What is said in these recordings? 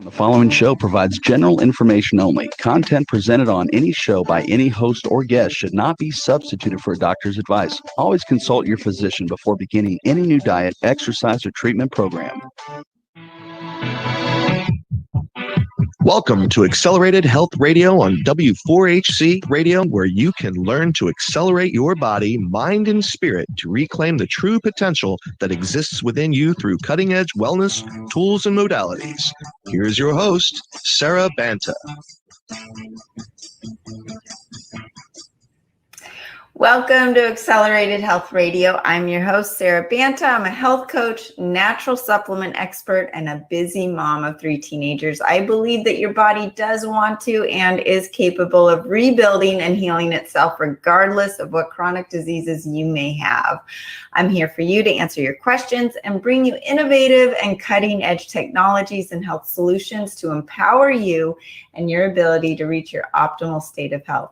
The following show provides general information only. Content presented on any show by any host or guest should not be substituted for a doctor's advice. Always consult your physician before beginning any new diet, exercise, or treatment program. Welcome to Accelerated Health Radio on W4HC Radio, where you can learn to accelerate your body, mind, and spirit to reclaim the true potential that exists within you through cutting-edge wellness tools and modalities. Here's your host, Sarah Banta. Welcome to Accelerated Health Radio. I'm your host, Sarah Banta. I'm a health coach, natural supplement expert, and a busy mom of 3 teenagers. I believe that your body does want to and is capable of rebuilding and healing itself regardless of what chronic diseases you may have. I'm here for you to answer your questions and bring you innovative and cutting-edge technologies and health solutions to empower you and your ability to reach your optimal state of health.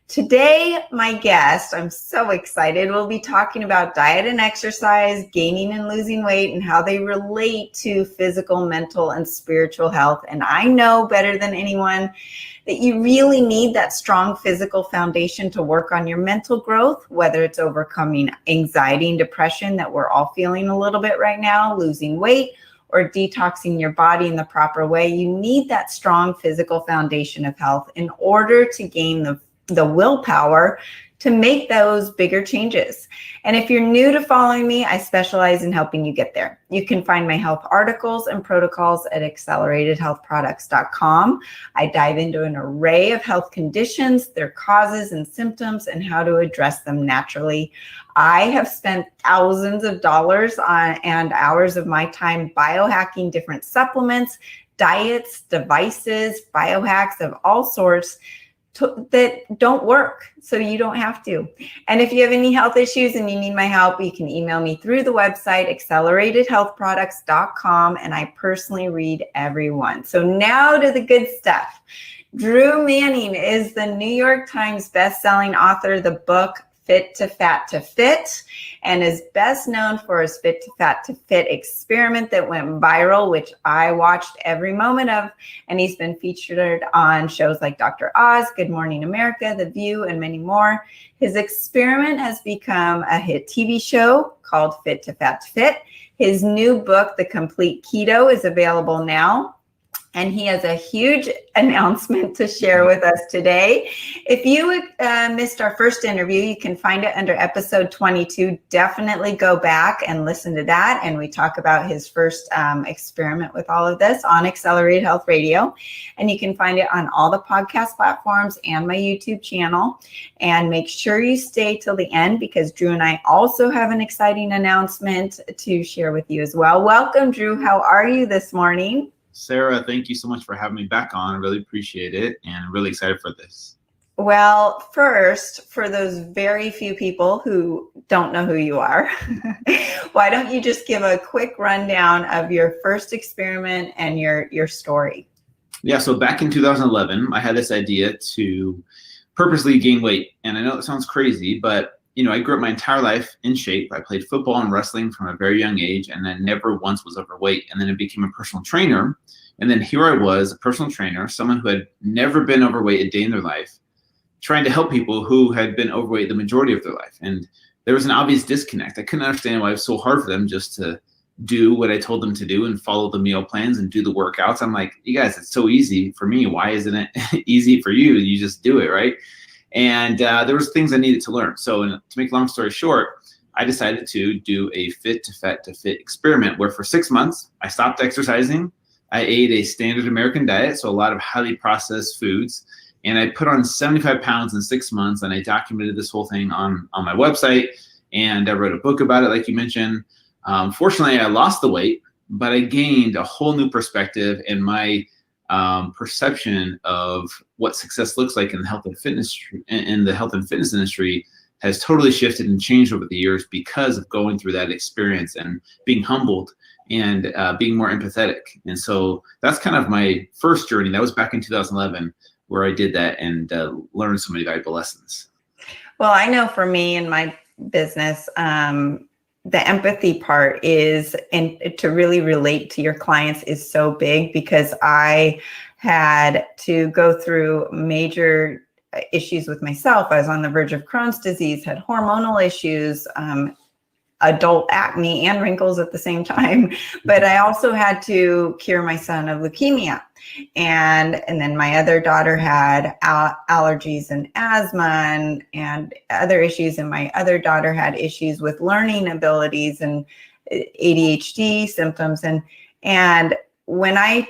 Today, my guest, I'm so excited, we'll be talking about diet and exercise, gaining and losing weight, and how they relate to physical, mental, and spiritual health. And I know better than anyone that you really need that strong physical foundation to work on your mental growth, whether it's overcoming anxiety and depression that we're all feeling a little bit right now, losing weight, or detoxing your body in the proper way. You need that strong physical foundation of health in order to gain the willpower to make those bigger changes. And if you're new to following me, I specialize in helping you get there. You can find my health articles and protocols at acceleratedhealthproducts.com. I dive into an array of health conditions, their causes and symptoms, and how to address them naturally. I have spent thousands of dollars and hours of my time biohacking different supplements, diets, devices, biohacks of all sorts that don't work, so you don't have to. And if you have any health issues and you need my help, you can email me through the website, acceleratedhealthproducts.com, and I personally read every one. So now to the good stuff. Drew Manning is the New York Times bestselling author of the book Fit2Fat2Fit, and is best known for his Fit2Fat2Fit experiment that went viral, which I watched every moment of, and he's been featured on shows like Dr. Oz, Good Morning America, The View, and many more. His experiment has become a hit TV show called Fit2Fat2Fit. His new book, The Complete Keto, is available now. And he has a huge announcement to share with us today. If you missed our first interview, you can find it under episode 22. Definitely go back and listen to that. And we talk about his first experiment with all of this on Accelerated Health Radio. And you can find it on all the podcast platforms and my YouTube channel. And make sure you stay till the end, because Drew and I also have an exciting announcement to share with you as well. Welcome, Drew. How are you this morning? Sarah, thank you so much for having me back on. I really appreciate it, and I'm really excited for this. Well, first, for those very few people who don't know who you are, why don't you just give a quick rundown of your first experiment and your story? Yeah, so back in 2011, I had this idea to purposely gain weight. And I know it sounds crazy, but I grew up my entire life in shape. I played football and wrestling from a very young age, and then never once was overweight. And then I became a personal trainer. And then here I was, a personal trainer, someone who had never been overweight a day in their life, trying to help people who had been overweight the majority of their life. And there was an obvious disconnect. I couldn't understand why it was so hard for them just to do what I told them to do and follow the meal plans and do the workouts. I'm like, you guys, it's so easy for me. Why isn't it easy for you? You just do it, right? And there was things I needed to learn. So to make a long story short, I decided to do a Fit2Fat2Fit experiment where for 6 months, I stopped exercising. I ate a standard American diet, so a lot of highly processed foods. And I put on 75 pounds in 6 months, and I documented this whole thing on my website. And I wrote a book about it, like you mentioned. Fortunately, I lost the weight, but I gained a whole new perspective, and my perception of what success looks like in the health and fitness industry has totally shifted and changed over the years because of going through that experience and being humbled and being more empathetic. And so that's kind of my first journey. That was back in 2011 where I did that and learned so many valuable lessons. Well, I know for me and my business, the empathy part is, and to really relate to your clients is so big, because I had to go through major issues with myself. I was on the verge of Crohn's disease, had hormonal issues, adult acne and wrinkles at the same time. But I also had to cure my son of leukemia. And then my other daughter had allergies and asthma and other issues. And my other daughter had issues with learning abilities and ADHD symptoms. And when I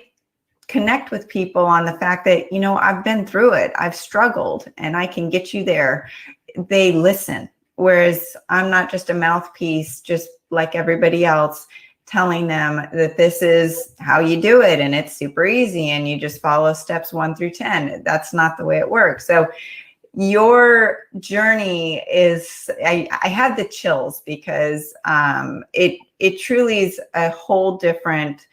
connect with people on the fact that, you know, I've been through it, I've struggled, and I can get you there, they listen. Whereas I'm not just a mouthpiece, just like everybody else, telling them that this is how you do it and it's super easy and you just follow steps 1 through 10. That's not the way it works. So your journey is, I had the chills, because it truly is a whole different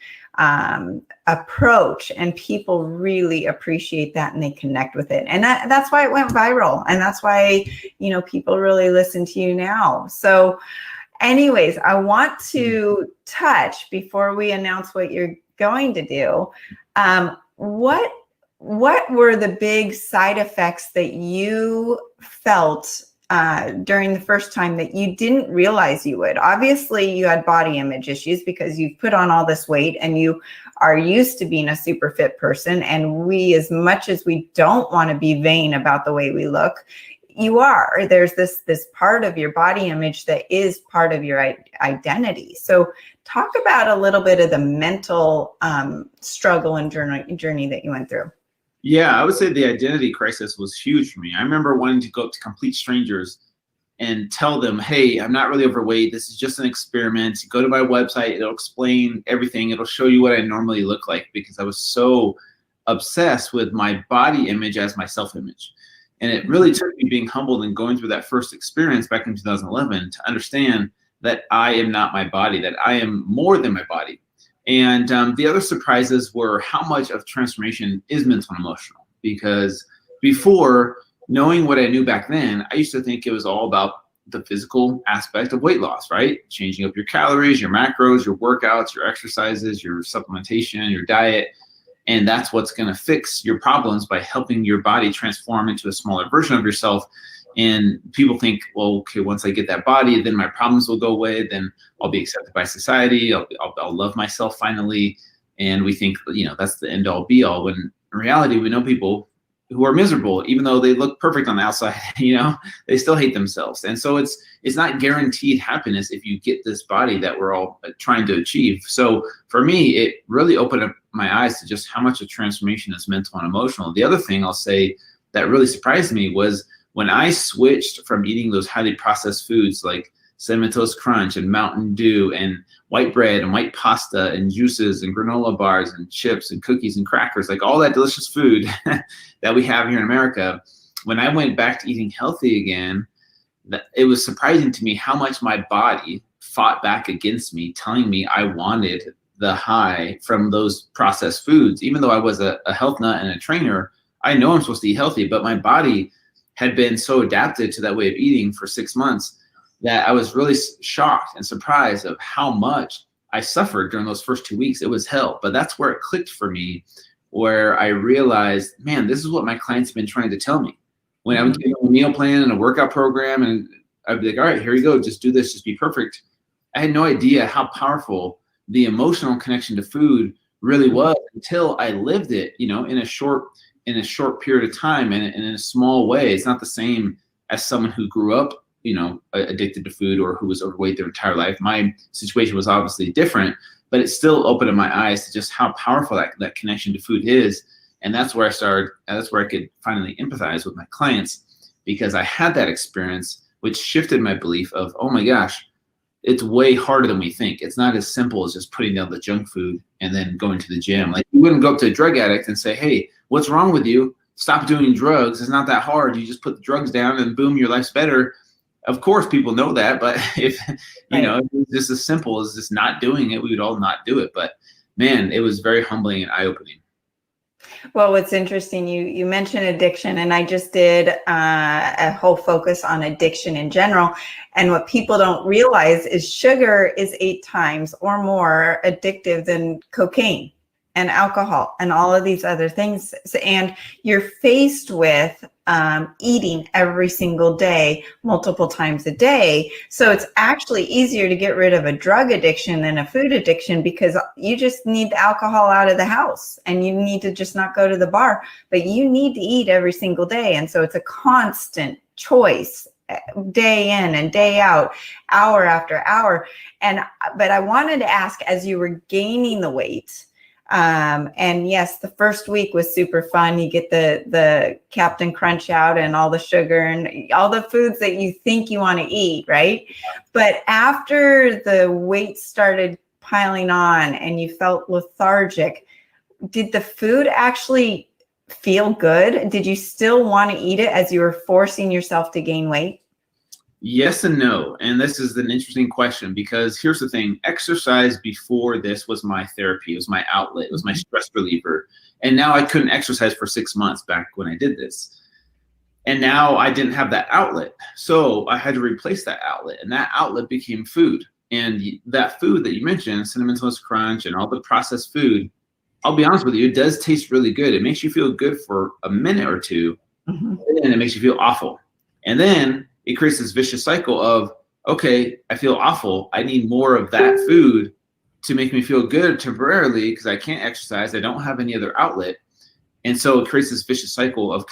approach, and people really appreciate that and they connect with it. And that's why it went viral. And that's why, you know, people really listen to you now. So anyways, I want to touch, before we announce what you're going to do, what were the big side effects that you felt during the first time that you didn't realize you would? Obviously, you had body image issues because you've put on all this weight and you are used to being a super fit person. And we, as much as we don't want to be vain about the way we look, you are. There's this part of your body image that is part of your identity. So talk about a little bit of the mental struggle and journey that you went through. Yeah, I would say the identity crisis was huge for me. I remember wanting to go up to complete strangers and tell them, hey, I'm not really overweight. This is just an experiment. Go to my website. It'll explain everything. It'll show you what I normally look like, because I was so obsessed with my body image as my self-image. And it really took me being humbled and going through that first experience back in 2011 to understand that I am not my body, that I am more than my body. And the other surprises were how much of transformation is mental and emotional. Because before, knowing what I knew back then, I used to think it was all about the physical aspect of weight loss, right? Changing up your calories, your macros, your workouts, your exercises, your supplementation, your diet. And that's what's going to fix your problems by helping your body transform into a smaller version of yourself. And people think, well, okay, once I get that body, then my problems will go away. Then I'll be accepted by society. I'll love myself finally. And we think, you know, that's the end all be all. When in reality, we know people who are miserable, even though they look perfect on the outside, you know, they still hate themselves. And so it's not guaranteed happiness if you get this body that we're all trying to achieve. So for me, it really opened up my eyes to just how much of transformation is mental and emotional. The other thing I'll say that really surprised me was when I switched from eating those highly processed foods like Cinnamon Toast Crunch and Mountain Dew and white bread and white pasta and juices and granola bars and chips and cookies and crackers, like all that delicious food that we have here in America. When I went back to eating healthy again, it was surprising to me how much my body fought back against me, telling me I wanted the high from those processed foods. Even though I was a health nut and a trainer, I know I'm supposed to eat healthy, but my body had been so adapted to that way of eating for 6 months that I was really shocked and surprised of how much I suffered during those first 2 weeks. It was hell, but that's where it clicked for me, where I realized, man, this is what my clients have been trying to tell me. When I would give them a meal plan and a workout program, and I'd be like, all right, here you go, just do this, just be perfect. I had no idea how powerful the emotional connection to food really was until I lived it, you know, in a short period of time and in a small way. It's not the same as someone who grew up, you know, addicted to food or who was overweight their entire life. My situation was obviously different, but it still opened up my eyes to just how powerful that connection to food is. And that's where I could finally empathize with my clients, because I had that experience, which shifted my belief of, oh my gosh, it's way harder than we think. It's not as simple as just putting down the junk food and then going to the gym. Like, you wouldn't go up to a drug addict and say, hey, what's wrong with you? Stop doing drugs. It's not that hard. You just put the drugs down and boom, your life's better. Of course, people know that, but if you know, if it was just as simple as just not doing it, we would all not do it. But man, it was very humbling and eye-opening. Well, what's interesting, you mentioned addiction, and I just did a whole focus on addiction in general. And what people don't realize is sugar is 8 times or more addictive than cocaine and alcohol and all of these other things. And you're faced with eating every single day, multiple times a day. So it's actually easier to get rid of a drug addiction than a food addiction, because you just need the alcohol out of the house and you need to just not go to the bar, but you need to eat every single day. And so it's a constant choice, day in and day out, hour after hour. But I wanted to ask, as you were gaining the weight, and yes, the first week was super fun. You get the Captain Crunch out and all the sugar and all the foods that you think you want to eat, right? But after the weight started piling on and you felt lethargic, did the food actually feel good? Did you still want to eat it as you were forcing yourself to gain weight? Yes and no. And this is an interesting question, because here's the thing. Exercise before this was my therapy. It was my outlet. It was my stress reliever. And now I couldn't exercise for 6 months back when I did this. And now I didn't have that outlet. So I had to replace that outlet. And that outlet became food. And that food that you mentioned, Cinnamon Toast Crunch and all the processed food, I'll be honest with you, it does taste really good. It makes you feel good for a minute or two. And then it makes you feel awful. And then it creates this vicious cycle of, okay, I feel awful. I need more of that food to make me feel good temporarily because I can't exercise. I don't have any other outlet. And so it creates this vicious cycle of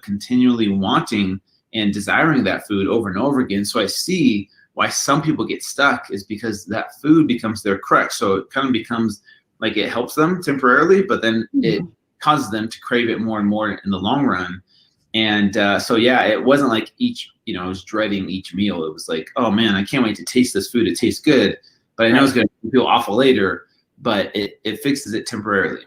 continually wanting and desiring that food over and over again. So I see why some people get stuck is because that food becomes their crutch. So it kind of becomes like it helps them temporarily, but then it causes them to crave it more and more in the long run. And so, yeah, it wasn't like I was dreading each meal. It was like, oh man, I can't wait to taste this food. It tastes good, but I know it's going to feel awful later, but it fixes it temporarily.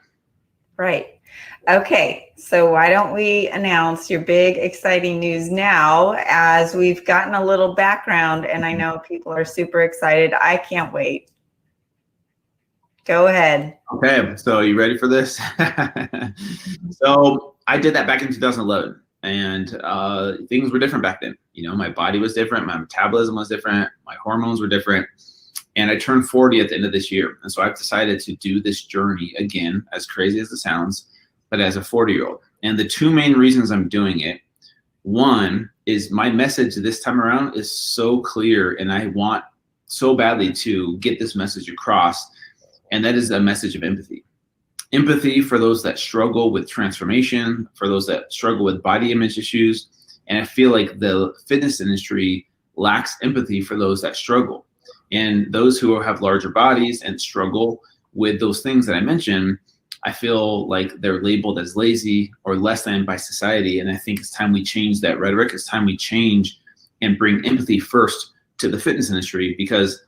Right. Okay. So why don't we announce your big, exciting news now, as we've gotten a little background and I know people are super excited. I can't wait. Go ahead. Okay. So you ready for this? So I did that back in 2011. And things were different back then. My body was different. My metabolism was different. My hormones were different. And I turned 40 at the end of this year. And so I've decided to do this journey again, as crazy as it sounds, but as a 40-year-old. And the 2 main reasons I'm doing it, one is my message this time around is so clear, and I want so badly to get this message across. And that is a message of empathy. Empathy for those that struggle with transformation, for those that struggle with body image issues. And I feel like the fitness industry lacks empathy for those that struggle. And those who have larger bodies and struggle with those things that I mentioned, I feel like they're labeled as lazy or less than by society. And I think it's time we change that rhetoric. It's time we change and bring empathy first to the fitness industry, because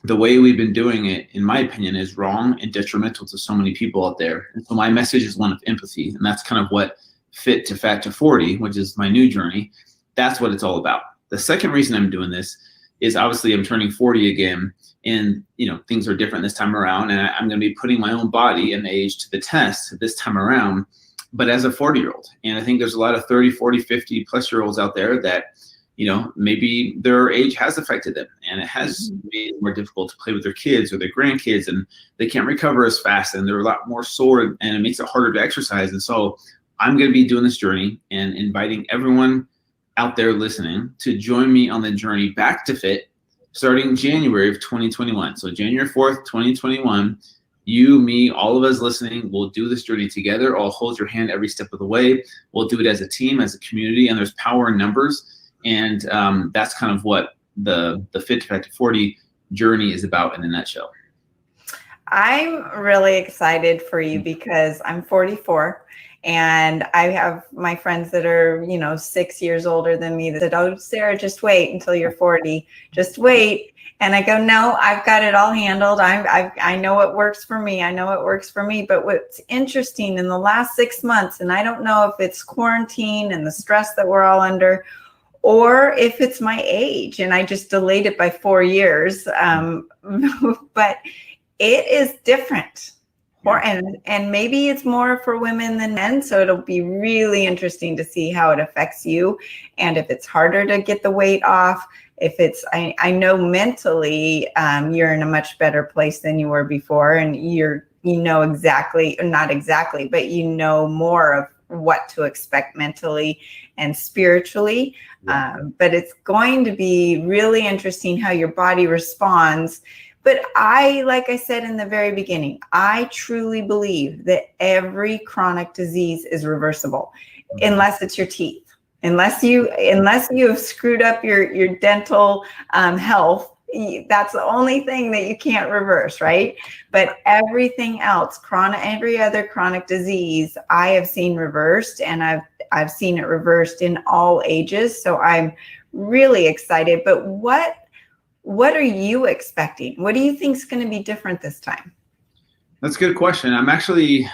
the way we've been doing it, in my opinion, is wrong and detrimental to so many people out there. And so my message is one of empathy. And that's kind of what Fit2Fat2Fit, which is my new journey, that's what it's all about. The second reason I'm doing this is obviously I'm turning 40 again, and things are different this time around. And I'm going to be putting my own body and age to the test this time around, but as a 40-year-old. And I think there's a lot of 30, 40, 50 plus year olds out there that maybe their age has affected them, and it has made it more difficult to play with their kids or their grandkids, and they can't recover as fast, and they're a lot more sore, and it makes it harder to exercise. And so I'm going to be doing this journey and inviting everyone out there listening to join me on the journey back to fit, starting January of 2021. So January 4th, 2021, you, me, all of us listening, will do this journey together. I'll hold your hand every step of the way. We'll do it as a team, as a community, and there's power in numbers. And that's kind of what the Fit2Fat2Fit journey is about in a nutshell. I'm really excited for you because I'm 44 and I have my friends that are, 6 years older than me that said, oh, Sarah, just wait until you're 40. Just wait. And I go, no, I've got it all handled. I know what works for me. I know what works for me. But what's interesting in the last 6 months, and I don't know if it's quarantine and the stress that we're all under, or if it's my age and I just delayed it by 4 years. But it is different And maybe it's more for women than men. So it'll be really interesting to see how it affects you. And if it's harder to get the weight off, if it's, I know mentally, you're in a much better place than you were before. And you know exactly, not exactly, but you know more of what to expect mentally and spiritually. But it's going to be really interesting how your body responds. But like I said in the very beginning, I truly believe that every chronic disease is reversible, unless it's your teeth. Unless you have screwed up your dental health, that's the only thing that you can't reverse, right? But everything else, every other chronic disease, I have seen reversed, and I've seen it reversed in all ages. So I'm really excited. But what are you expecting? What do you think is going to be different this time? That's a good question. I'm actually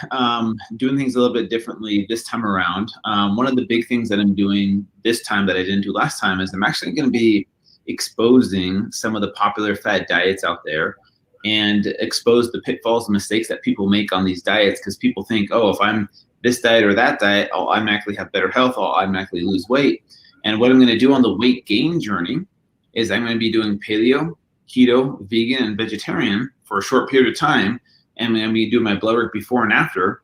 doing things a little bit differently this time around. One of the big things that I'm doing this time that I didn't do last time is I'm actually going to be exposing some of the popular fad diets out there and expose the pitfalls and mistakes that people make on these diets, because people think, oh, if I'm this diet or that diet, I'll automatically have better health, I'll automatically lose weight. And what I'm going to do on the weight gain journey is I'm going to be doing paleo, keto, vegan, and vegetarian for a short period of time. And I'm going to be doing my blood work before and after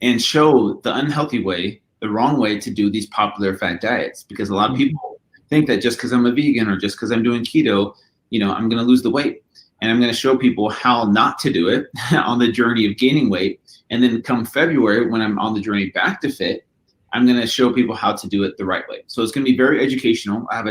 and show the unhealthy way, the wrong way to do these popular fad diets. Because a lot of people think that just because I'm a vegan or just because I'm doing keto, I'm going to lose the weight. And I'm going to show people how not to do it on the journey of gaining weight. And then come February, when I'm on the journey back to fit, I'm going to show people how to do it the right way. So it's going to be very educational. I have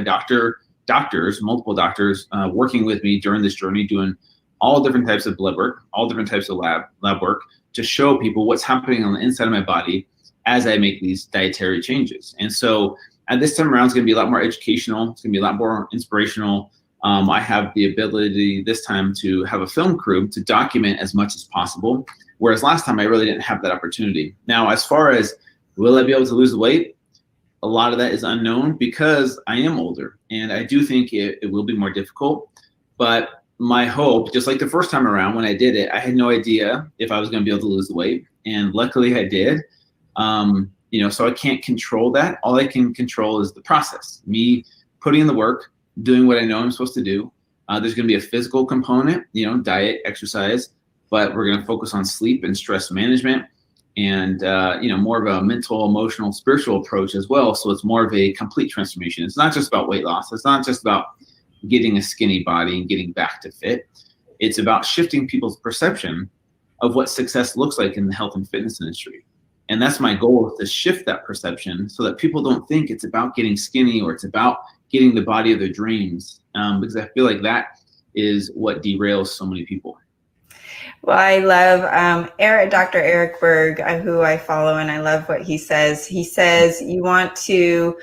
multiple doctors working with me during this journey, doing all different types of blood work, all different types of lab work to show people what's happening on the inside of my body as I make these dietary changes. And so at this time around, it's going to be a lot more educational. It's going to be a lot more inspirational. I have the ability this time to have a film crew to document as much as possible, whereas last time I really didn't have that opportunity. Now, as far as will I be able to lose the weight? A lot of that is unknown because I am older, and I do think it will be more difficult. But my hope, just like the first time around when I did it, I had no idea if I was going to be able to lose the weight, and luckily I did. So I can't control that. All I can control is the process, me putting in the work, doing what I know I'm supposed to do. There's going to be a physical component, diet, exercise, but we're going to focus on sleep and stress management, and more of a mental, emotional, spiritual approach as well. So it's more of a complete transformation. It's not just about weight loss. It's not just about getting a skinny body and getting back to fit. It's about shifting people's perception of what success looks like in the health and fitness industry. And that's my goal, is to shift that perception so that people don't think it's about getting skinny or it's about getting the body of their dreams, because I feel like that is what derails so many people. Well, I love Dr. Eric Berg, who I follow, and I love what he says. He says you want to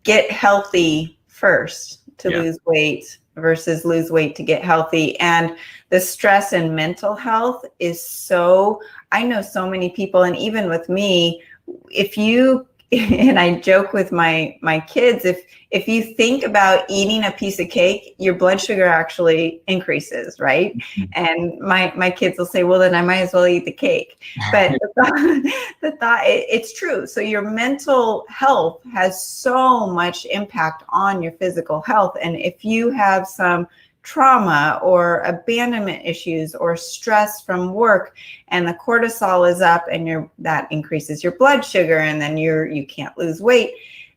get healthy first to lose weight versus lose weight to get healthy. And the stress and mental health is I know so many people, and even with me, and I joke with my kids, if you think about eating a piece of cake, your blood sugar actually increases, right? Mm-hmm. And my kids will say, well, then I might as well eat the cake. But the thought, it's true. So your mental health has so much impact on your physical health. And if you have some trauma or abandonment issues or stress from work, and the cortisol is up, and that increases your blood sugar, and then you can't lose weight.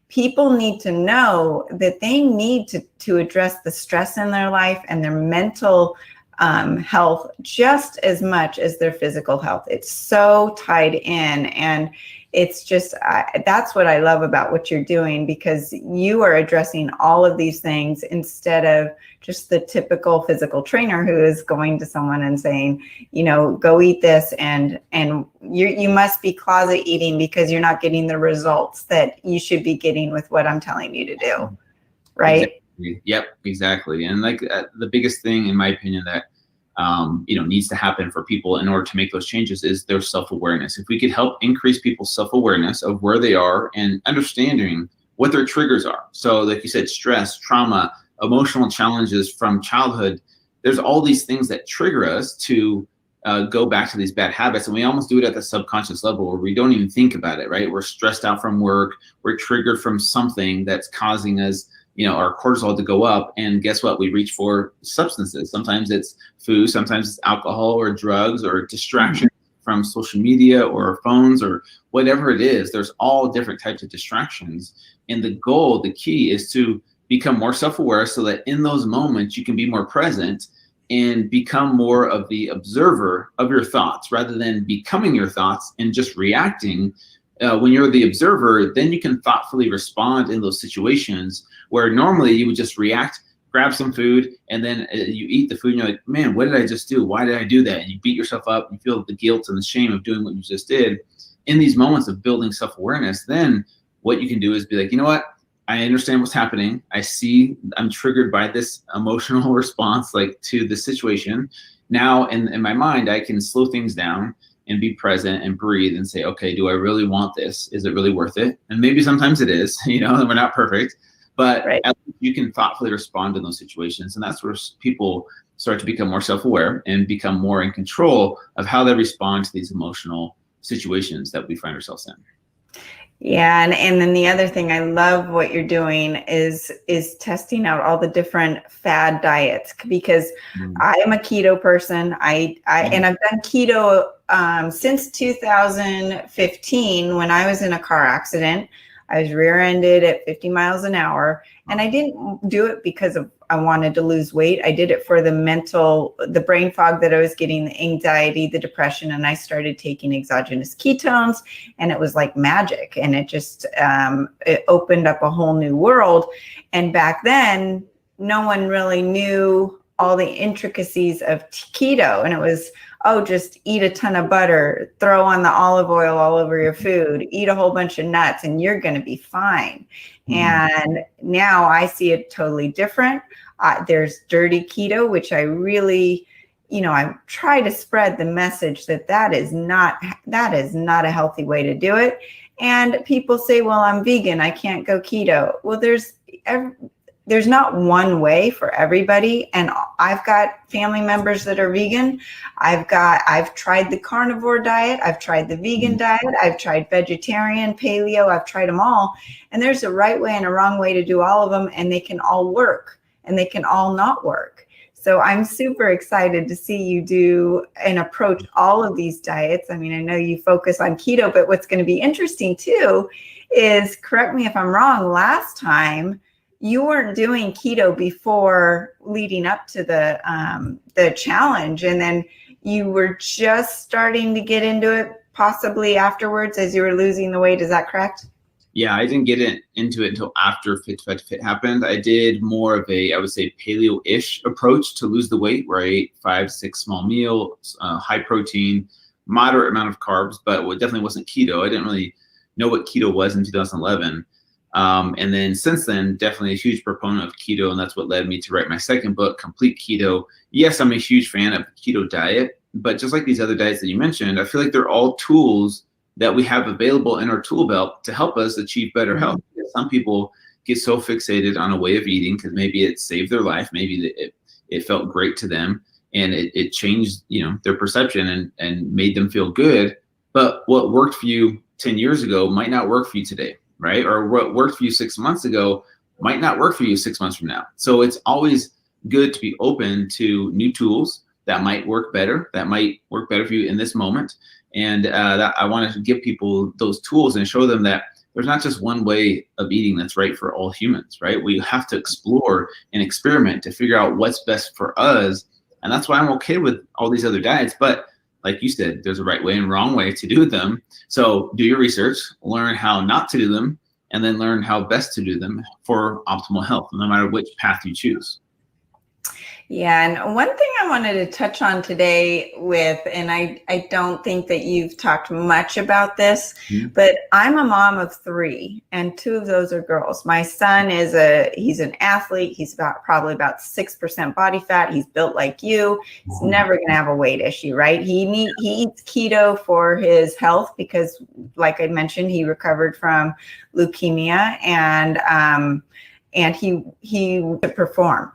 People need to know that they need to address the stress in their life and their mental health just as much as their physical health. It's so tied in, and it's just, that's what I love about what you're doing, because you are addressing all of these things instead of just the typical physical trainer who is going to someone and saying, go eat this, and you must be closet eating because you're not getting the results that you should be getting with what I'm telling you to do, right? Exactly. Yep, exactly. And the biggest thing, in my opinion, that needs to happen for people in order to make those changes is their self-awareness. If we could help increase people's self-awareness of where they are and understanding what their triggers are. So like you said, stress, trauma, emotional challenges from childhood, there's all these things that trigger us to go back to these bad habits, and we almost do it at the subconscious level where we don't even think about it, right? We're stressed out from work, we're triggered from something that's causing us, our cortisol to go up, and guess what? We reach for substances. Sometimes it's food, sometimes it's alcohol or drugs or distraction from social media or phones or whatever it is. There's all different types of distractions, and the key is to become more self-aware so that in those moments you can be more present and become more of the observer of your thoughts rather than becoming your thoughts and just reacting. When you're the observer, then you can thoughtfully respond in those situations where normally you would just react, grab some food, and then you eat the food and you're like, man, what did I just do? Why did I do that? And you beat yourself up, you feel the guilt and the shame of doing what you just did. In these moments of building self-awareness, then what you can do is be like, you know what? I understand what's happening. I see I'm triggered by this emotional response, like to the situation. Now in my mind, I can slow things down and be present and breathe and say, okay, do I really want this? Is it really worth it? And maybe sometimes it is, we're not perfect, but right. At least you can thoughtfully respond in those situations. And that's where people start to become more self-aware and become more in control of how they respond to these emotional situations that we find ourselves in. Yeah, and then the other thing I love what you're doing is testing out all the different fad diets, because I am a keto person. And I've done keto since 2015 when I was in a car accident. I was rear-ended at 50 miles an hour, and I didn't do it because I wanted to lose weight. I did it for the brain fog that I was getting, the anxiety, the depression, and I started taking exogenous ketones, and it was like magic, and it just it opened up a whole new world. And back then, no one really knew all the intricacies of keto, and it was, just eat a ton of butter, throw on the olive oil all over your food, eat a whole bunch of nuts, and you're going to be fine. And now I see it totally different. There's dirty keto, which I really, I try to spread the message that is not a healthy way to do it. And people say, well, I'm vegan, I can't go keto. Well, there's not one way for everybody. And I've got family members that are vegan. I've tried the carnivore diet. I've tried the vegan diet. I've tried vegetarian, paleo. I've tried them all. And there's a right way and a wrong way to do all of them. And they can all work and they can all not work. So I'm super excited to see you do and approach all of these diets. I mean, I know you focus on keto, but what's going to be interesting too is, correct me if I'm wrong, last time you weren't doing keto before leading up to the challenge, and then you were just starting to get into it possibly afterwards as you were losing the weight. Is that correct? Yeah, I didn't get into it until after Fit2Fat2Fit happened. I did more of I would say, paleo-ish approach to lose the weight, where I ate 5-6 small meals, high protein, moderate amount of carbs, but it definitely wasn't keto. I didn't really know what keto was in 2011. And then since then, definitely a huge proponent of keto, and that's what led me to write my second book, Complete Keto. Yes, I'm a huge fan of the keto diet, but just like these other diets that you mentioned, I feel like they're all tools that we have available in our tool belt to help us achieve better health. Some people get so fixated on a way of eating because maybe it saved their life, maybe it felt great to them, and it changed their perception and made them feel good. But what worked for you 10 years ago might not work for you today. Right? Or what worked for you 6 months ago might not work for you 6 months from now. So it's always good to be open to new tools that might work better for you in this moment. And that I wanted to give people those tools and show them that there's not just one way of eating that's right for all humans, right? We have to explore and experiment to figure out what's best for us. And that's why I'm okay with all these other diets. But like you said, there's a right way and wrong way to do them. So do your research, learn how not to do them, and then learn how best to do them for optimal health, no matter which path you choose. Yeah, and one thing I wanted to touch on today and I don't think that you've talked much about this, but I'm a mom of 3, and 2 of those are girls. My son he's an athlete. He's probably about 6% body fat. He's built like you. He's never going to have a weight issue, right? He eats keto for his health because, like I mentioned, he recovered from leukemia, and he perform.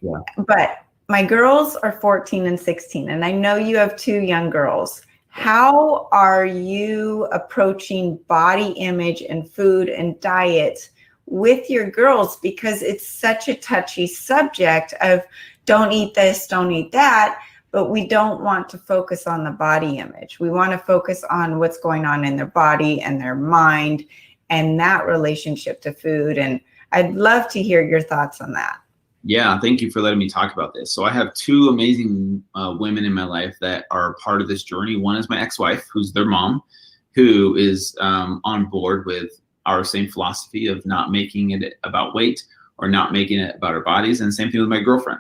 Yeah. But my girls are 14 and 16, and I know you have 2 young girls. How are you approaching body image and food and diet with your girls? Because it's such a touchy subject of don't eat this, don't eat that, but we don't want to focus on the body image. We want to focus on what's going on in their body and their mind and that relationship to food. And I'd love to hear your thoughts on that. Yeah, thank you for letting me talk about this. So I have 2 amazing women in my life that are part of this journey. One is my ex-wife, who's their mom, who is on board with our same philosophy of not making it about weight or not making it about our bodies. And same thing with my girlfriend.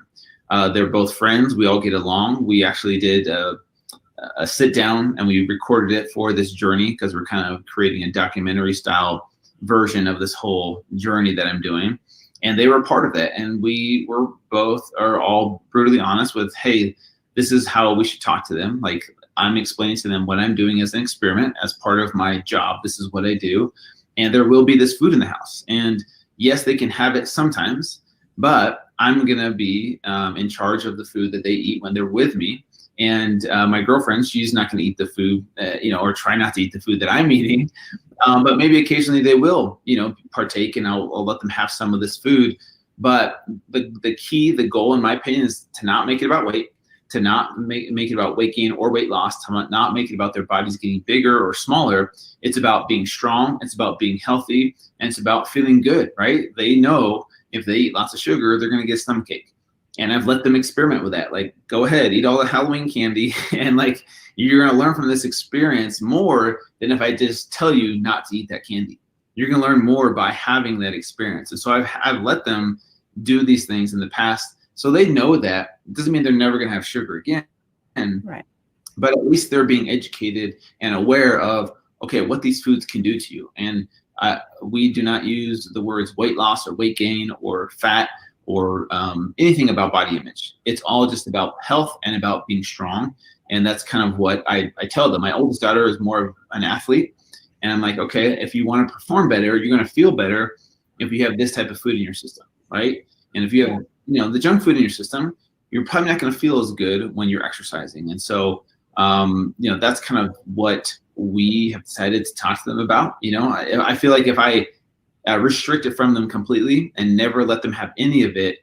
They're both friends. We all get along. We actually did a sit down and we recorded it for this journey because we're kind of creating a documentary style version of this whole journey that I'm doing. And they were part of that. And we were are all brutally honest with, hey, this is how we should talk to them. Like, I'm explaining to them what I'm doing as an experiment, as part of my job. This is what I do. And there will be this food in the house. And yes, they can have it sometimes, but I'm going to be in charge of the food that they eat when they're with me. And my girlfriend, she's not going to eat the food, or try not to eat the food that I'm eating. But maybe occasionally they will, partake, and I'll let them have some of this food. But the key, the goal, in my opinion, is to not make it about weight, to not make it about weight gain or weight loss, to not make it about their bodies getting bigger or smaller. It's about being strong. It's about being healthy. And it's about feeling good, right? They know if they eat lots of sugar, they're going to get stomachache. And I've let them experiment with that. Like, go ahead, eat all the Halloween candy. And like, you're going to learn from this experience more than if I just tell you not to eat that candy. You're going to learn more by having that experience. And so I've let them do these things in the past. So they know that. It doesn't mean they're never going to have sugar again. Right. But at least they're being educated and aware of, okay, what these foods can do to you. And we do not use the words weight loss or weight gain or fat or anything about body image. It's all just about health and about being strong. And that's kind of what I tell them. My oldest daughter is more of an athlete. And I'm like, okay, if you want to perform better, you're going to feel better if you have this type of food in your system, right? And if you have, the junk food in your system, you're probably not going to feel as good when you're exercising. And so, that's kind of what we have decided to talk to them about. I feel like if I restrict it from them completely and never let them have any of it,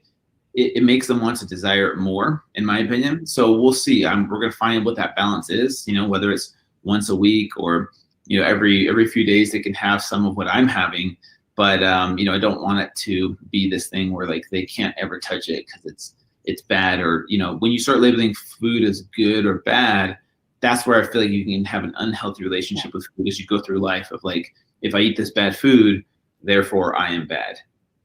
it makes them want to desire it more, in my opinion. So we'll see. We're going to find what that balance is, whether it's once a week or, every few days they can have some of what I'm having. But, I don't want it to be this thing where like they can't ever touch it because it's bad. Or, when you start labeling food as good or bad, that's where I feel like you can have an unhealthy relationship with food as you go through life of like, if I eat this bad food, therefore I am bad.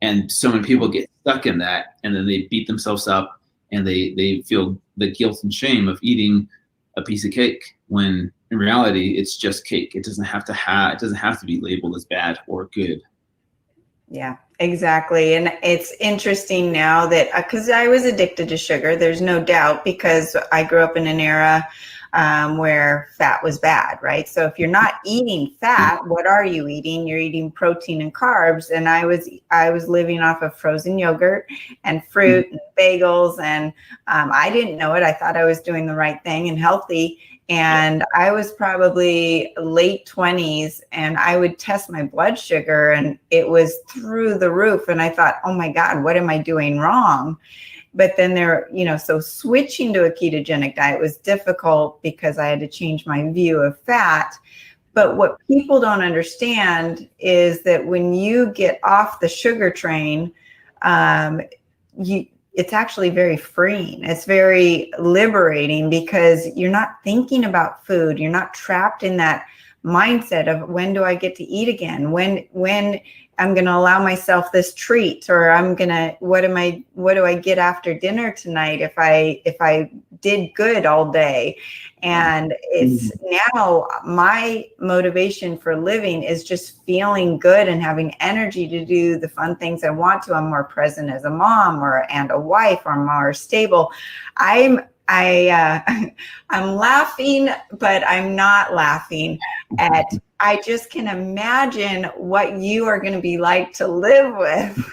And so many people get stuck in that, and then they beat themselves up and they feel the guilt and shame of eating a piece of cake when in reality it's just cake. It doesn't have to be labeled as bad or good. Yeah, exactly. And it's interesting now that because I was addicted to sugar, there's no doubt, because I grew up in an era where fat was bad, right? So if you're not eating fat, what are you eating? You're eating protein and carbs. And I was living off of frozen yogurt and fruit and bagels. And I didn't know it. I thought I was doing the right thing and healthy. And I was probably late 20s, and I would test my blood sugar and it was through the roof. And I thought, oh my God, what am I doing wrong? But then so switching to a ketogenic diet was difficult because I had to change my view of fat. But what people don't understand is that when you get off the sugar train, it's actually very freeing. It's very liberating because you're not thinking about food. You're not trapped in that mindset of when do I get to eat again? When I'm going to allow myself this treat, or what do I get after dinner tonight if I did good all day? And it's now my motivation for living is just feeling good and having energy to do the fun things I want to. I'm more present as a mom and a wife, or more stable. I'm laughing, but I'm not laughing at, I just can imagine what you are going to be like to live with.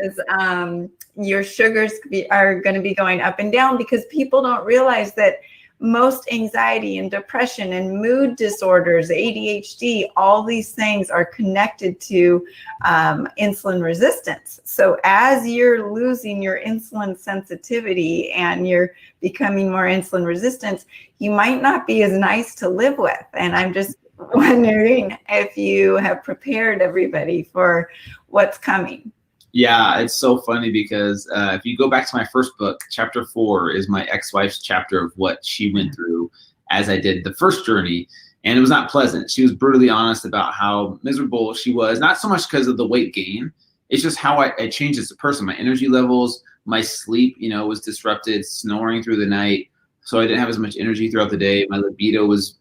as your sugars are going to be going up and down, because people don't realize that most anxiety and depression and mood disorders, ADHD, all these things are connected to insulin resistance. So as you're losing your insulin sensitivity and you're becoming more insulin resistant, you might not be as nice to live with. And I'm just wondering if you have prepared everybody for what's coming. Yeah, it's so funny because if you go back to my first book, chapter 4 is my ex-wife's chapter of what she went through as I did the first journey. And it was not pleasant. She was brutally honest about how miserable she was, not so much because of the weight gain. It's just how I changed as a person. My energy levels, my sleep, was disrupted, snoring through the night. So I didn't have as much energy throughout the day. My libido was,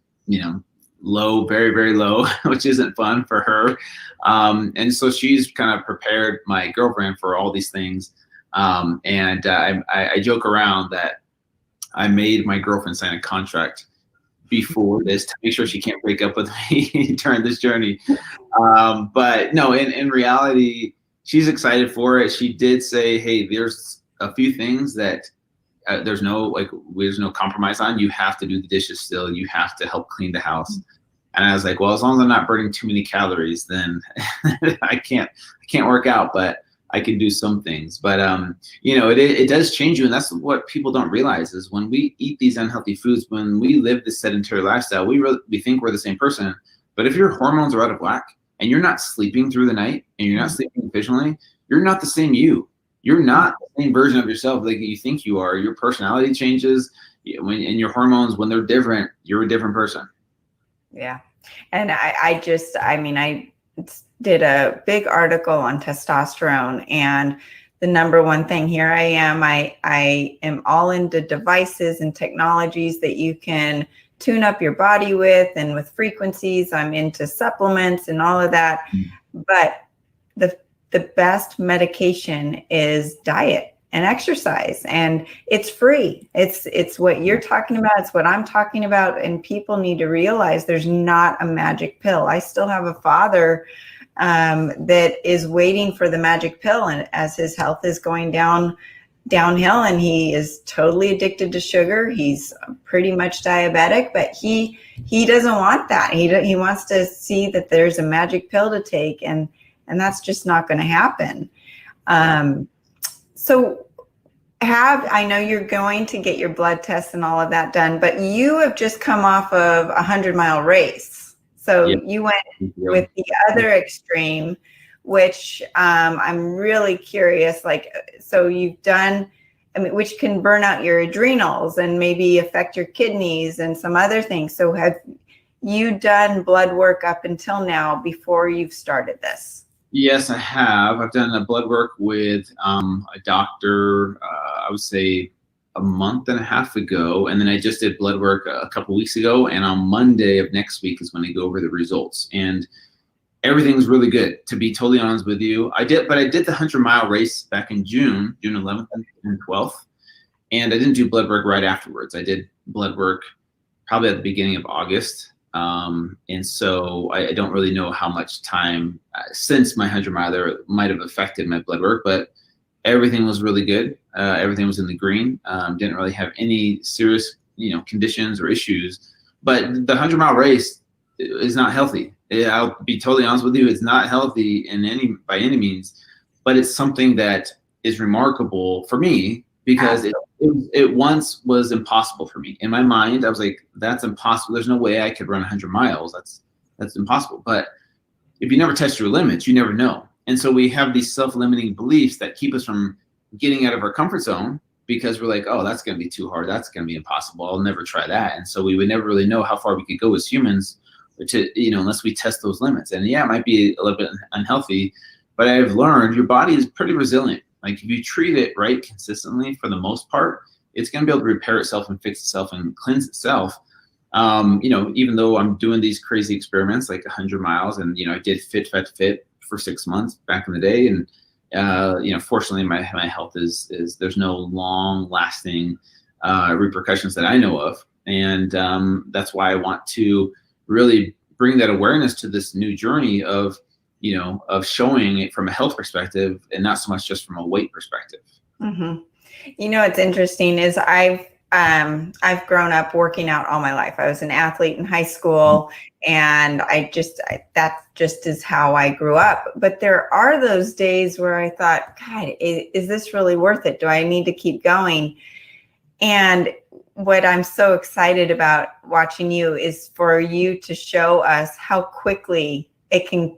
low, very, very low, which isn't fun for her. And so she's kind of prepared my girlfriend for all these things. And I joke around that I made my girlfriend sign a contract before this to make sure she can't break up with me during this journey. But no, in reality, she's excited for it. She did say, hey, there's a few things that there's no compromise on. You have to do the dishes still. You have to help clean the house. And I was like, well, as long as I'm not burning too many calories, then I can't work out, but I can do some things. But it does change you, and that's what people don't realize is when we eat these unhealthy foods, when we live this sedentary lifestyle, we think we're the same person. But if your hormones are out of whack and you're not sleeping through the night and you're not sleeping efficiently, you're not the same you. You're not the same version of yourself like you think you are. Your personality changes, and your hormones, when they're different, you're a different person. Yeah. And I did a big article on testosterone, and the number one thing, here I am all into devices and technologies that you can tune up your body with, and with frequencies. I'm into supplements and all of that. But the best medication is diet and exercise, and it's free. It's what you're talking about. It's what I'm talking about. And people need to realize there's not a magic pill. I still have a father that is waiting for the magic pill, and as his health is going downhill, and he is totally addicted to sugar. He's pretty much diabetic, but he doesn't want that. He wants to see that there's a magic pill to take, and that's just not going to happen. So I know you're going to get your blood tests and all of that done, but you have just come off of a 100-mile race. So you went with the other extreme, which I'm really curious. So you've done, which can burn out your adrenals and maybe affect your kidneys and some other things. So have you done blood work up until now before you've started this? Yes, I have. I've done a blood work with a doctor, I would say a month and a half ago. And then I just did blood work a couple weeks ago. And on Monday of next week is when I go over the results. And everything's really good, to be totally honest with you. I did the 100-mile race back in June 11th and 12th. And I didn't do blood work right afterwards. I did blood work probably at the beginning of August. And so I don't really know how much time since my 100-mile might have affected my blood work, but everything was really good. Everything was in the green. Didn't really have any serious, conditions or issues. But the 100-mile race is not healthy. I'll be totally honest with you. It's not healthy by any means, but it's something that is remarkable for me because it once was impossible for me. In my mind, I was like, that's impossible. There's no way I could run 100 miles. That's impossible. But if you never test your limits, you never know. And so we have these self-limiting beliefs that keep us from getting out of our comfort zone because we're like, oh, that's going to be too hard. That's going to be impossible. I'll never try that. And so we would never really know how far we could go as humans unless we test those limits. And yeah, it might be a little bit unhealthy, but I've learned your body is pretty resilient. Like if you treat it right consistently, for the most part, it's going to be able to repair itself and fix itself and cleanse itself. Even though I'm doing these crazy experiments like 100 miles and, I did Fit2Fat2Fit for 6 months back in the day. And, fortunately my health is there's no long lasting repercussions that I know of. And that's why I want to really bring that awareness to this new journey of, of showing it from a health perspective and not so much just from a weight perspective. Mm-hmm. What's interesting is I've grown up working out all my life. I was an athlete in high school, and that just is how I grew up. But there are those days where I thought, God, is this really worth it? Do I need to keep going? And what I'm so excited about watching you is for you to show us how quickly it can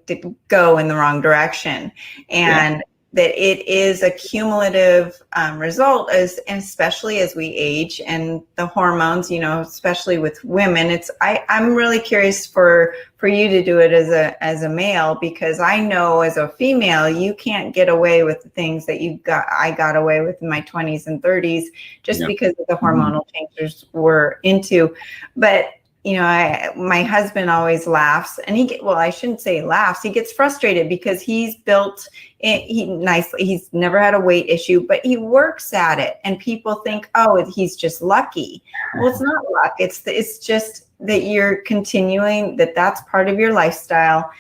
go in the wrong direction. And that it is a cumulative result, especially as we age and the hormones, especially with women. I'm really curious for you to do it as a male, because I know as a female, you can't get away with the things that I got away with in my 20s and 30s, just because of the hormonal changes we're into. But my husband always laughs, and I shouldn't say laughs. He gets frustrated because he's never had a weight issue, but he works at it, and people think, oh, he's just lucky. Well, it's not luck. It's just that you're continuing, that's part of your lifestyle,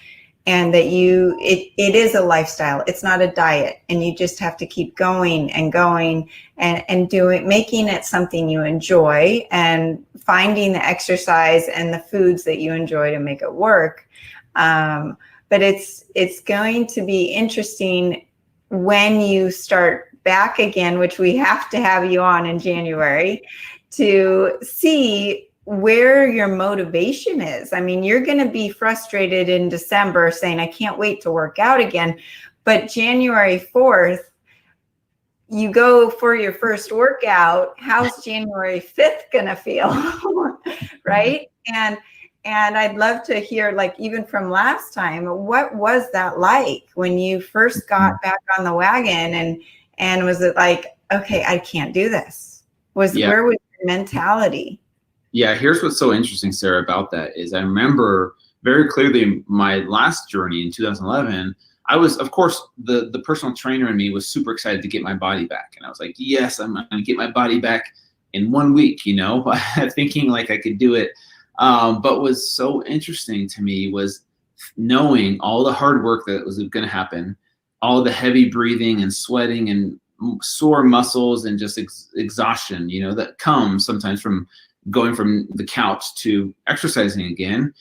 and that it is a lifestyle. It's not a diet, and you just have to keep going and going and making it something you enjoy, and finding the exercise and the foods that you enjoy to make it work. But it's going to be interesting when you start back again, which we have to have you on in January, to see where your motivation is. I mean, you're going to be frustrated in December saying, I can't wait to work out again. But January 4th, you go for your first workout. How's January 5th going to feel? Right? And I'd love to hear, even from last time, what was that like when you first got back on the wagon, and was it like, okay, I can't do this? Where was your mentality? Yeah, here's what's so interesting, Sarah, about that is I remember very clearly my last journey in 2011. I was, of course, the personal trainer in me was super excited to get my body back. And I was like, yes, I'm going to get my body back in 1 week, thinking like I could do it. But what was so interesting to me was knowing all the hard work that was going to happen, all the heavy breathing and sweating and sore muscles and just exhaustion, that comes sometimes from going from the couch to exercising again.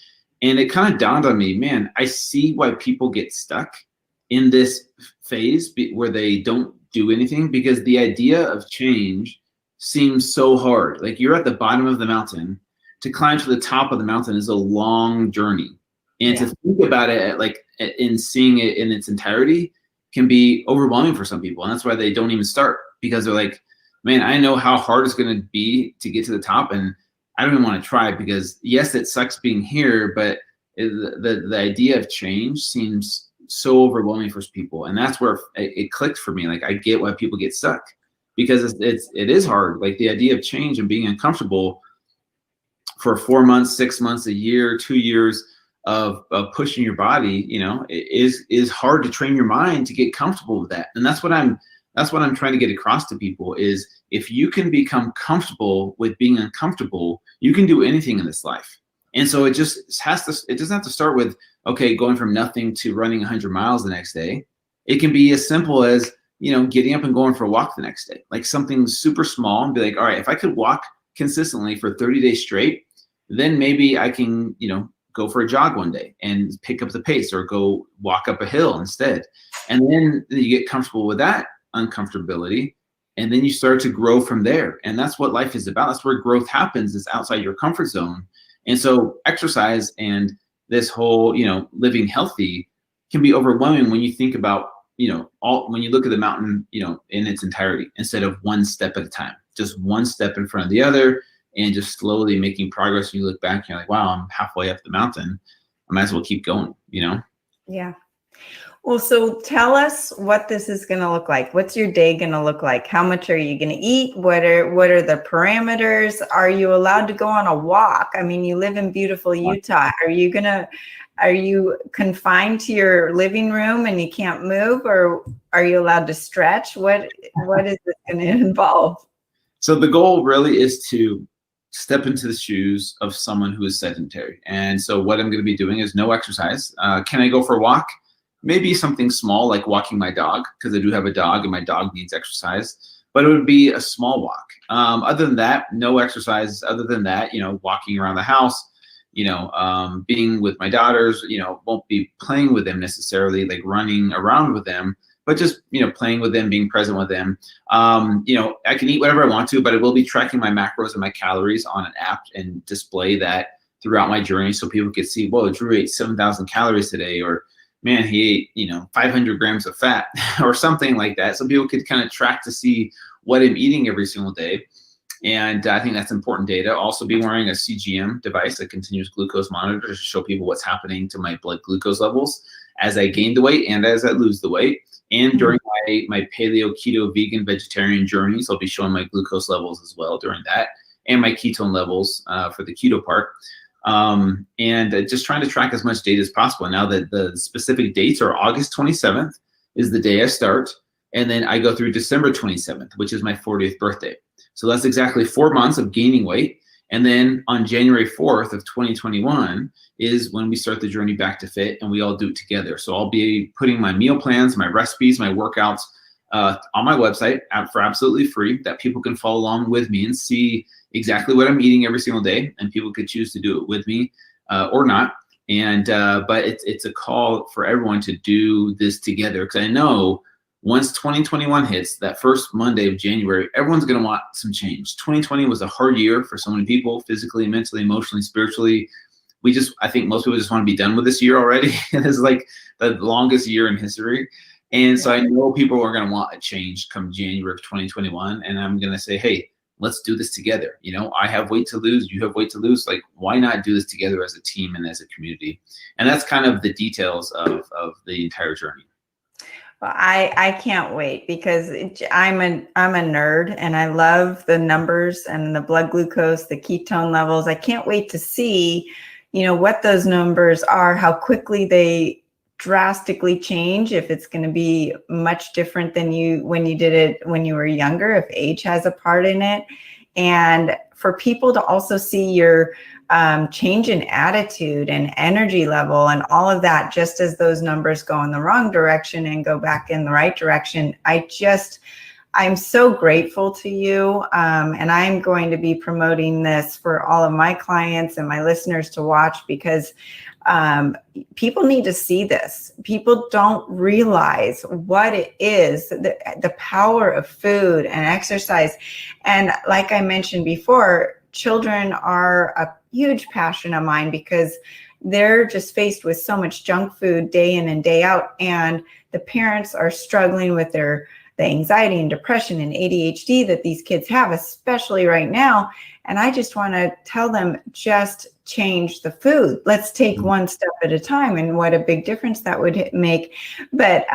And it kind of dawned on me, man, I see why people get stuck in this phase where they don't do anything, because the idea of change seems so hard. Like, you're at the bottom of the mountain. To climb to the top of the mountain is a long journey. And to think about it in seeing it in its entirety can be overwhelming for some people. And that's why they don't even start, because they're like, man, I know how hard it's going to be to get to the top, and I don't even want to try, because yes, it sucks being here, but the idea of change seems so overwhelming for people. And that's where it clicked for me. Like, I get why people get stuck, because it is hard. Like, the idea of change and being uncomfortable for 4 months, 6 months, a year, 2 years of pushing your body, it is hard to train your mind to get comfortable with that. And that's what I'm trying to get across to people is, if you can become comfortable with being uncomfortable, you can do anything in this life. And so it doesn't have to start with, okay, going from nothing to running 100 miles the next day. It can be as simple as, getting up and going for a walk the next day, like something super small, and be like, all right, if I could walk consistently for 30 days straight, then maybe I can, go for a jog one day and pick up the pace, or go walk up a hill instead. And then you get comfortable with that uncomfortability, and then you start to grow from there. And that's what life is about. That's where growth happens, is outside your comfort zone. And so exercise and this whole, living healthy can be overwhelming when you think about, when you look at the mountain, in its entirety, instead of one step at a time, just one step in front of the other, and just slowly making progress. When you look back, you're like, wow, I'm halfway up the mountain. I might as well keep going, Yeah. Well, so tell us what this is going to look like. What's your day going to look like? How much are you going to eat? What are the parameters? Are you allowed to go on a walk? I mean, you live in beautiful Utah. Are you confined to your living room and you can't move, or are you allowed to stretch? What is this going to involve? So the goal really is to step into the shoes of someone who is sedentary. And so what I'm going to be doing is no exercise. Can I go for a walk? maybe something small like walking my dog, because I do have a dog and my dog needs exercise, but it would be a small walk. Other than that, no exercise. Other than that, walking around the house, being with my daughters, won't be playing with them necessarily, like running around with them, but just, playing with them, being present with them. I can eat whatever I want to, but I will be tracking my macros and my calories on an app and display that throughout my journey so people can see, whoa, Drew ate 7,000 calories today, or man, he ate, 500 grams of fat or something like that. So people could kind of track to see what I'm eating every single day. And I think that's important data. Also be wearing a CGM device, a continuous glucose monitor, to show people what's happening to my blood glucose levels as I gain the weight and as I lose the weight. And during my paleo, keto, vegan, vegetarian journeys, I'll be showing my glucose levels as well during that, and my ketone levels for the keto part. And just trying to track as much data as possible. Now that the specific dates are August 27th is the day I start. And then I go through December 27th, which is my 40th birthday. So that's exactly 4 months of gaining weight. And then on January 4th of 2021 is when we start the journey back to fit, and we all do it together. So I'll be putting my meal plans, my recipes, my workouts on my website for absolutely free, that people can follow along with me and see exactly what I'm eating every single day. And people could choose to do it with me or not. And but it's a call for everyone to do this together, because I know once 2021 hits, that first Monday of January, everyone's going to want some change. 2020 was a hard year for so many people, physically, mentally, emotionally, spiritually. I think most people just want to be done with this year already. And it's like the longest year in history. And so I know people are going to want a change come January of 2021. And I'm going to say, hey, let's do this together. I have weight to lose. You have weight to lose. Like, why not do this together as a team and as a community? And that's kind of the details of the entire journey. Well, I can't wait, because I'm a nerd and I love the numbers and the blood glucose, the ketone levels. I can't wait to see, what those numbers are, how quickly they drastically change, if it's going to be much different than when you did it when you were younger, if age has a part in it. And for people to also see your change in attitude and energy level and all of that, just as those numbers go in the wrong direction and go back in the right direction. I'm so grateful to you. And I'm going to be promoting this for all of my clients and my listeners to watch, because people need to see this. People don't realize what it is, the power of food and exercise. And like I mentioned before, children are a huge passion of mine, because they're just faced with so much junk food day in and day out. And the parents are struggling with the anxiety and depression and ADHD that these kids have, especially right now. And I just want to tell them, just change the food. Let's take one step at a time, and what a big difference that would make. But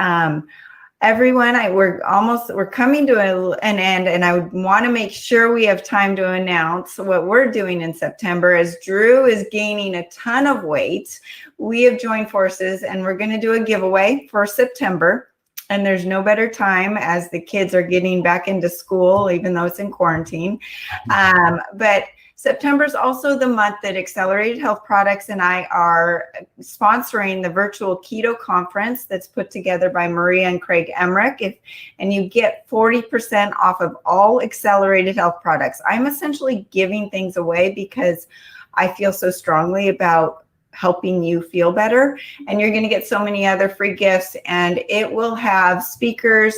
everyone, we're coming to an end, and I would want to make sure we have time to announce what we're doing in September. As Drew is gaining a ton of weight, we have joined forces, and we're going to do a giveaway for September. And there's no better time as the kids are getting back into school, even though it's in quarantine. But September is also the month that Accelerated Health Products and I are sponsoring the virtual keto conference that's put together by Maria and Craig Emmerich. And you get 40% off of all Accelerated Health products. I'm essentially giving things away because I feel so strongly about helping you feel better. And you're going to get so many other free gifts, and it will have speakers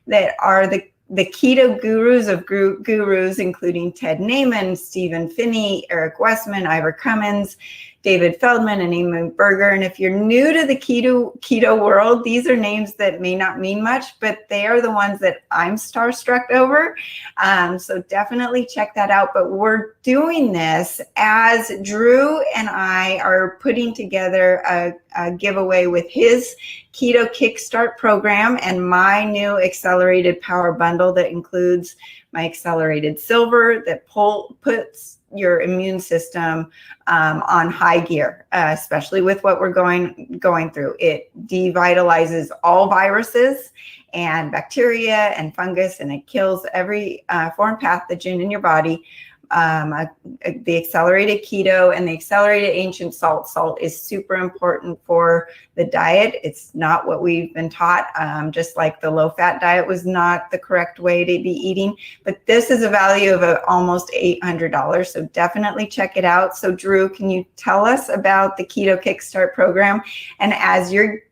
that are the keto gurus of gurus, including Ted Naiman, Stephen Finney, Eric Westman, Ivor Cummins, David Feldman, and Amy Berger. And if you're new to the keto world, these are names that may not mean much, but they are the ones that I'm starstruck over. So definitely check that out. But we're doing this as Drew and I are putting together a giveaway with his Keto Kickstart program and my new Accelerated Power Bundle that includes my Accelerated Silver that puts your immune system on high gear, especially with what we're going through. It devitalizes all viruses and bacteria and fungus, and it kills every foreign pathogen in your body. the accelerated keto and the accelerated ancient salt. Salt is super important for the diet. It's not what we've been taught, just like the low-fat diet was not the correct way to be eating. But this is a value of almost $800, so definitely check it out. So Drew, can you tell us about the Keto Kickstart program? And as you're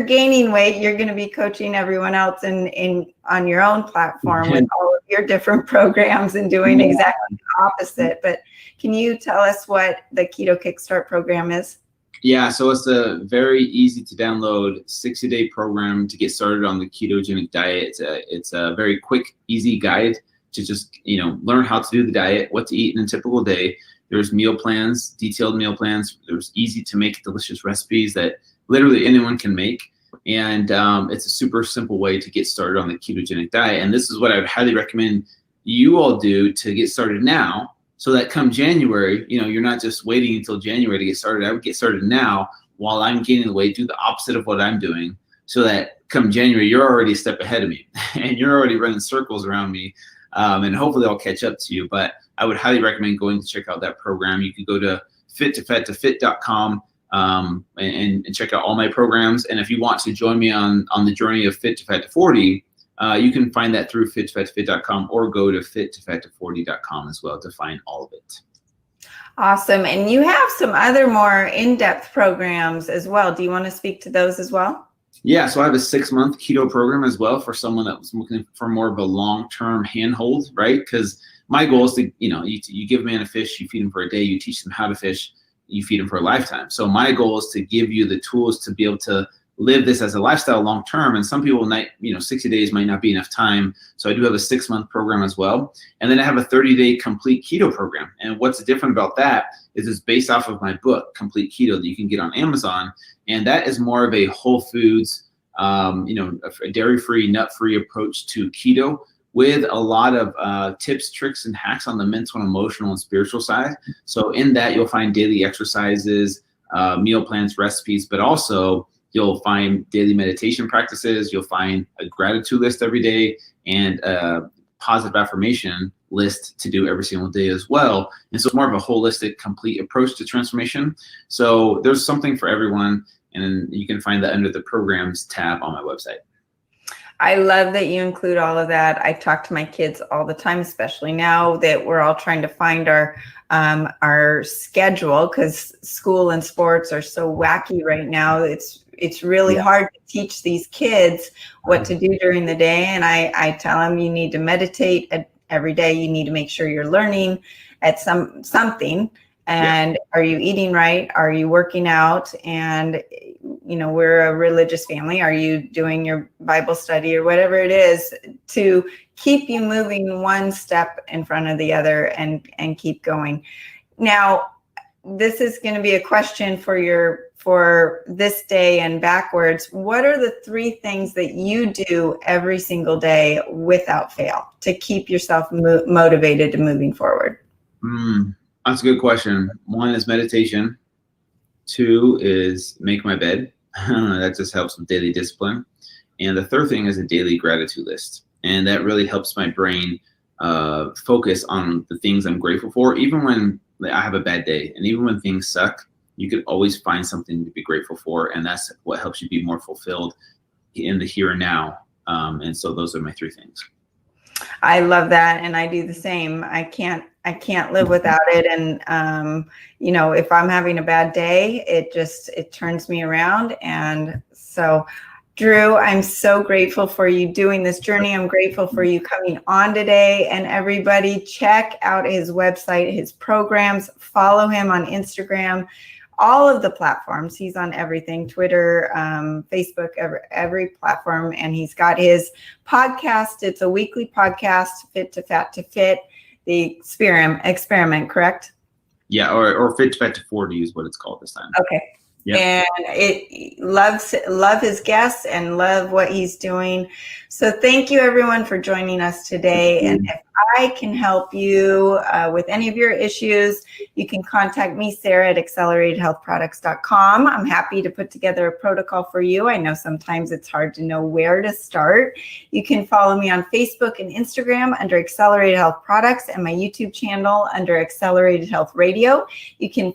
gaining weight, you're going to be coaching everyone else on your own platform with all of your different programs and doing exactly the opposite. But can you tell us what the Keto Kickstart program is? Yeah, so it's a very easy to download 60-day program to get started on the ketogenic diet. It's a very quick, easy guide to just learn how to do the diet, what to eat in a typical day. There's meal plans, detailed meal plans. There's easy to make delicious recipes that literally anyone can make. And it's a super simple way to get started on the ketogenic diet. And this is what I would highly recommend you all do to get started now, so that come January, you're not just waiting until January to get started. I would get started now while I'm gaining the weight, do the opposite of what I'm doing, so that come January, you're already a step ahead of me and you're already running circles around me. And hopefully I'll catch up to you. But I would highly recommend going to check out that program. You could go to Fit2Fat2Fit.com and check out all my programs. And if you want to join me on the journey of Fit2Fat240, you can find that through Fit2Fat2Fit.com or go to Fit2Fat240.com as well to find all of it. Awesome. And you have some other more in-depth programs as well. Do you want to speak to those as well? Yeah, so I have a 6-month keto program as well for someone that was looking for more of a long-term handhold, right? Because my goal is to, you give a man a fish, you feed him for a day, you teach them how to fish, you feed them for a lifetime. So my goal is to give you the tools to be able to live this as a lifestyle long-term. And some people might, 60 days might not be enough time. So I do have a 6-month program as well. And then I have a 30-day complete keto program. And what's different about that is it's based off of my book, Complete Keto, that you can get on Amazon. And that is more of a whole foods, a dairy-free, nut-free approach to keto, with a lot of tips, tricks, and hacks on the mental and emotional and spiritual side. So in that, you'll find daily exercises, meal plans, recipes, but also you'll find daily meditation practices. You'll find a gratitude list every day and a positive affirmation list to do every single day as well. And so it's more of a holistic, complete approach to transformation. So there's something for everyone, and you can find that under the programs tab on my website. I love that you include all of that. I talk to my kids all the time, especially now that we're all trying to find our schedule, because school and sports are so wacky right now. It's really hard to teach these kids what to do during the day. And I tell them, you need to meditate every day. You need to make sure you're learning at something. And are you eating right? Are you working out? And we're a religious family. Are you doing your Bible study or whatever it is to keep you moving one step in front of the other and keep going? Now, this is going to be a question for this day and backwards. What are the 3 things that you do every single day without fail to keep yourself motivated to moving forward? That's a good question. 1 is meditation. 2 is make my bed. That just helps with daily discipline. And the 3rd thing is a daily gratitude list. And that really helps my brain focus on the things I'm grateful for. Even when I have a bad day and even when things suck, you could always find something to be grateful for. And that's what helps you be more fulfilled in the here and now. And so those are my 3 things. I love that. And I do the same. I can't live without it. And, if I'm having a bad day, it turns me around. And so, Drew, I'm so grateful for you doing this journey. I'm grateful for you coming on today. And everybody, check out his website, his programs, follow him on Instagram, all of the platforms. He's on everything, Twitter, Facebook, every platform. And he's got his podcast. It's a weekly podcast, Fit2Fat2Fit, the experiment, correct? Yeah, or Fit2Fat240 is what it's called this time. Okay. Yep. And love his guests and love what he's doing. So thank you everyone for joining us today. And if I can help you with any of your issues, you can contact me, Sarah, at acceleratedhealthproducts.com. I'm happy to put together a protocol for you. I know sometimes it's hard to know where to start. You can follow me on Facebook and Instagram under Accelerated Health Products, and my YouTube channel under Accelerated Health Radio. You can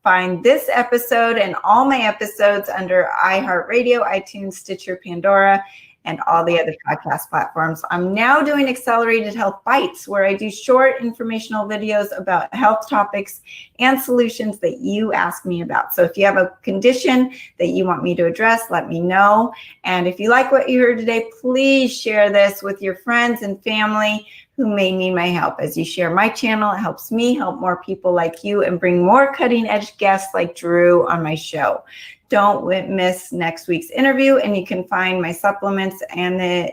find this episode and all my episodes under iHeartRadio, iTunes, Stitcher, Pandora, and all the other podcast platforms. I'm now doing Accelerated Health Bites, where I do short informational videos about health topics and solutions that you ask me about. So if you have a condition that you want me to address, let me know. And if you like what you heard today, please share this with your friends and family who may need my help. As you share my channel, it helps me help more people like you and bring more cutting edge guests like Drew on my show. Don't miss next week's interview, and you can find my supplements and the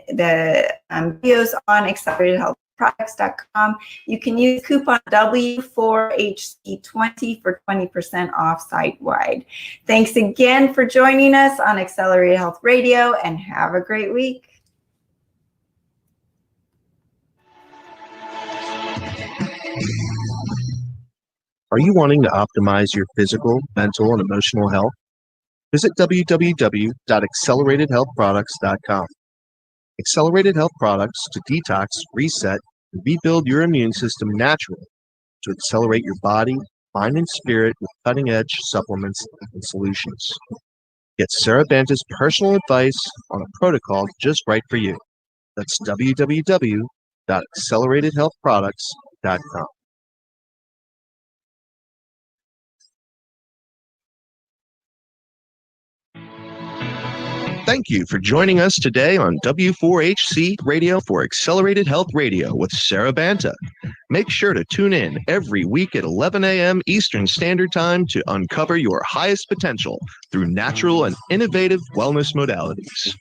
videos on acceleratedhealthproducts.com. You can use coupon W4HC20 for 20% off site-wide. Thanks again for joining us on Accelerated Health Radio, and have a great week. Are you wanting to optimize your physical, mental, and emotional health? Visit www.acceleratedhealthproducts.com. Accelerated Health Products to detox, reset, and rebuild your immune system naturally to accelerate your body, mind, and spirit with cutting-edge supplements and solutions. Get Sarah Banta's personal advice on a protocol just right for you. That's www.acceleratedhealthproducts.com. Thank you for joining us today on W4HC Radio for Accelerated Health Radio with Sarah Banta. Make sure to tune in every week at 11 a.m. Eastern Standard Time to uncover your highest potential through natural and innovative wellness modalities.